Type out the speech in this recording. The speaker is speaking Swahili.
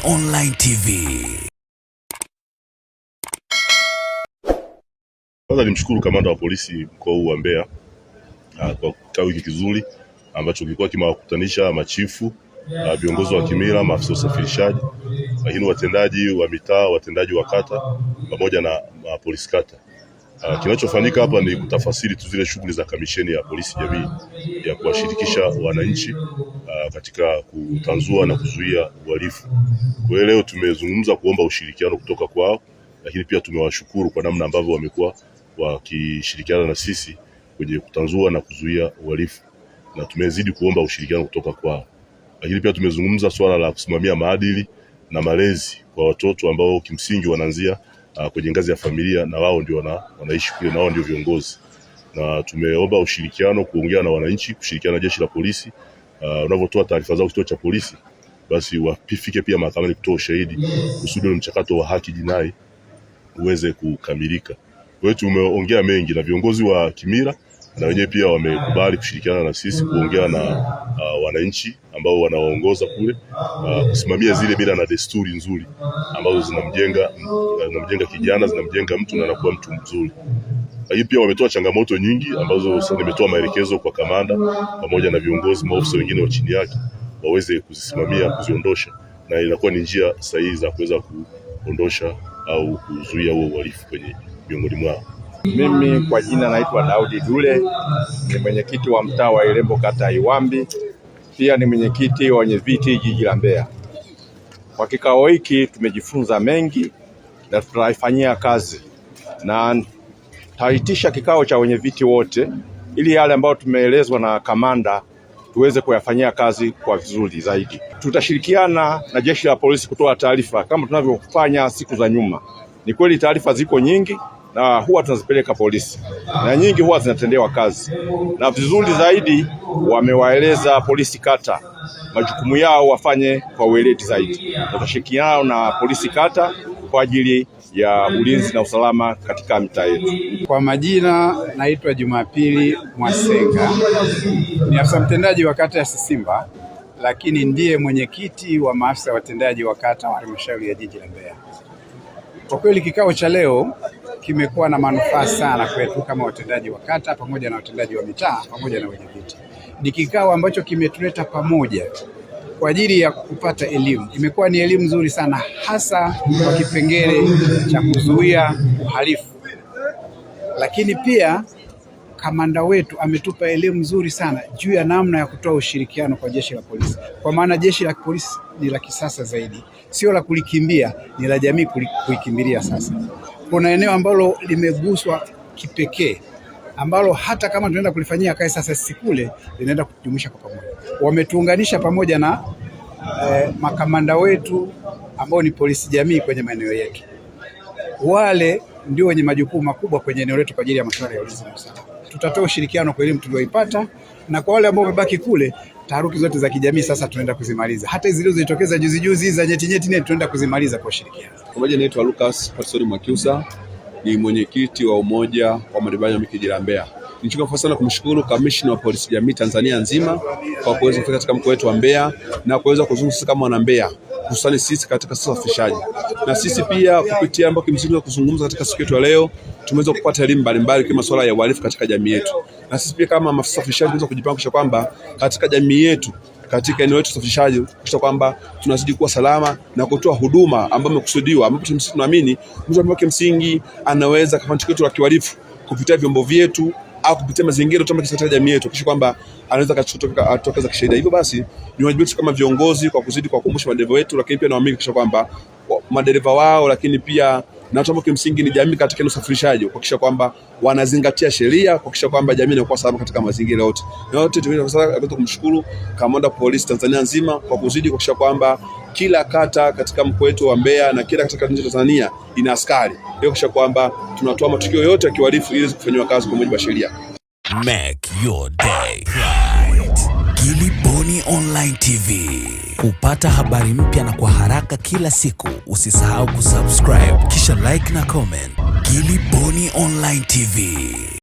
Online TV. Kwanza nimshukuru kamanda wa polisi mkoa huu wa Mbeya kwa kikao hiki kizuri ambacho kilikuwa kimewakutanisha machifu, viongozi wa kimila, maafisa usafirishaji, lakini watendaji wa mitaa, watendaji wa kata pamoja na polisi kata. Kinachofanyika hapa ni kutafasiri tu zile shughuli za kamisheni ya polisi jamii ya kuwashirikisha wananchi katika kutanzua na kuzuia uhalifu. Kwa hiyo leo tumezungumza kuomba ushirikiano kutoka kwao, lakini pia tumewashukuru kwa namna ambavyo wamekuwa wakishirikiana na sisi kwenye kutanzua na kuzuia uhalifu, na tumezidi kuomba ushirikiano kutoka kwao. Lakini pia tumezungumza swala la kusimamia maadili na malezi kwa watoto ambao kimsingi wanaanzia kwenye ngazi ya familia, na wao ndio wanaishi kule, na wao ndio viongozi. Na tumeomba ushirikiano, kuongea na wananchi, kushirikiana na jeshi la polisi. Unavyotoa taarifa zao kituo cha polisi, basi wafike pia mahakamani kutoa ushahidi kusudi mchakato wa haki jinai uweze kukamilika. Kwa hiyo tumeongea mengi na viongozi wa kimila, na wenyewe pia wamekubali kushirikiana na sisi kuongea na wananchi ambao wanawaongoza kule, kusimamia zile mila na desturi nzuri ambazo zinamjenga kijana, zinamjenga mtu na anakuwa mtu mzuri. Lakini pia wametoa changamoto nyingi ambazo sasa nimetoa maelekezo kwa kamanda pamoja na viongozi maofisa wengine wa chini yake waweze kuzisimamia, kuziondosha, na inakuwa ni njia sahihi za kuweza kuondosha au kuzuia huo uhalifu kwenye miongoni mwao. Mimi kwa jina naitwa Daudi Dule, ni mwenyekiti wa mtaa wa Ilembo kata Iwambi, pia ni mwenyekiti wa wenyeviti jiji la Mbeya. Kwa kikao hiki tumejifunza mengi na tutaifanyia kazi, na taitisha kikao cha wenyeviti wote ili yale ambayo tumeelezwa na kamanda tuweze kuyafanyia kazi kwa vizuri zaidi. Tutashirikiana na jeshi la polisi kutoa taarifa kama tunavyofanya siku za nyuma. Ni kweli taarifa ziko nyingi na huwa tunazipeleka polisi, na nyingi huwa zinatendewa kazi, na vizuri zaidi wamewaeleza polisi kata majukumu yao wafanye kwa weledi zaidi. Tutashirikiana na polisi kata kwa ajili ya ulinzi na usalama katika mitaa yetu. Kwa majina naitwa Jumapili Mwasenga, ni afisa mtendaji wa kata ya Sisimba, lakini ndiye mwenyekiti wa maafisa watendaji wa kata wa halmashauri ya jiji la Mbeya. Kwa kweli kikao cha leo kimekuwa na manufaa sana kwetu kama watendaji wa kata pamoja na watendaji wa mitaa pamoja na wenyeviti. Ni kikao ambacho kimetuleta pamoja kwa ajili ya kupata elimu. Imekuwa ni elimu nzuri sana, hasa kwa kipengele cha kuzuia uhalifu. Lakini pia kamanda wetu ametupa elimu nzuri sana juu ya namna ya kutoa ushirikiano kwa jeshi la polisi. Kwa maana jeshi la polisi ni la kisasa zaidi, sio la kulikimbia, ni la jamii kuikimbilia sasa. Kuna eneo ambalo limeguswa kipekee, ambalo hata kama tunaenda kulifanyia kazi sasa sisi kule, linaenda kujumuisha kwa pamoja. Wametuunganisha pamoja na makamanda wetu ambao ni polisi jamii kwenye maeneo yetu. Wale ndio wenye majukumu makubwa kwenye eneo letu kwa ajili ya masuala ya ulinzi na usalama. Tutatoa ushirikiano kwa elimu tulioipata, na kwa wale ambao wamebaki kule, taharuki zote za kijamii sasa tunaenda kuzimaliza. Hata hizo zilizotokeza juzi za nyeti tunaenda kuzimaliza kwa ushirikiano. Kwa majina naitwa Lucas Pastori Mwakiusa, ni mwenyekiti wa umoja wa madibanya jiji la Mbeya. Nichukua fursa sana kumshukuru kamishna wa polisi jamii Tanzania nzima kwa kuweza kufika katika mkoa wetu wa Mbeya na kuweza kuzungumza kama wana Mbeya, hususani sisi katika usafirishaji. Na sisi pia kupitia ambao kimsingi kuzungumza katika siku yetu ya leo, tumeweza kupata elimu mbalimbali kwa masuala ya uhalifu katika jamii yetu. Na sisi pia kama maafisa usafirishaji tunaweza kujipanga kwamba katika jamii yetu, katika eneo letu usafirishaji, kisha kwamba tunazidi kuwa salama na kutoa huduma ambayo imekusudiwa, ambapo sisi tunaamini mtu ambaye kimsingi anaweza kufanya kitu la kiuhalifu kupitia vyombo vyetu au kupitia mazingira tu katika jamii yetu, kisha kwamba anaweza kutokeza kisheria. Hivyo basi ni wajibu wetu kama viongozi kwa kuzidi kuwakumbusha madereva wetu, lakini pia naamini kisha kwamba madereva wao, lakini pia na watu ambao kimsingi ni jamii katika usafirishaji, kuhakikisha kwamba wanazingatia sheria, kuhakikisha kwamba jamii inakuwa salama katika mazingira yote. Na yote tunaweza kumshukuru kamanda polisi Tanzania nzima kwa kuzidi kuhakikisha kwamba kila kata katika mkoa wetu wa Mbeya na kila katika nchi ya Tanzania ina askari, kuhakikisha kwamba tunatoa matukio yote ya kiuhalifu ili kufanywa kazi kwa mujibu wa sheria. Make your day right. Gilly Bonny Online TV. Kupata habari mpya na kwa haraka kila siku, usisahau kusubscribe kisha like na comment. Gilly Bonny Online TV.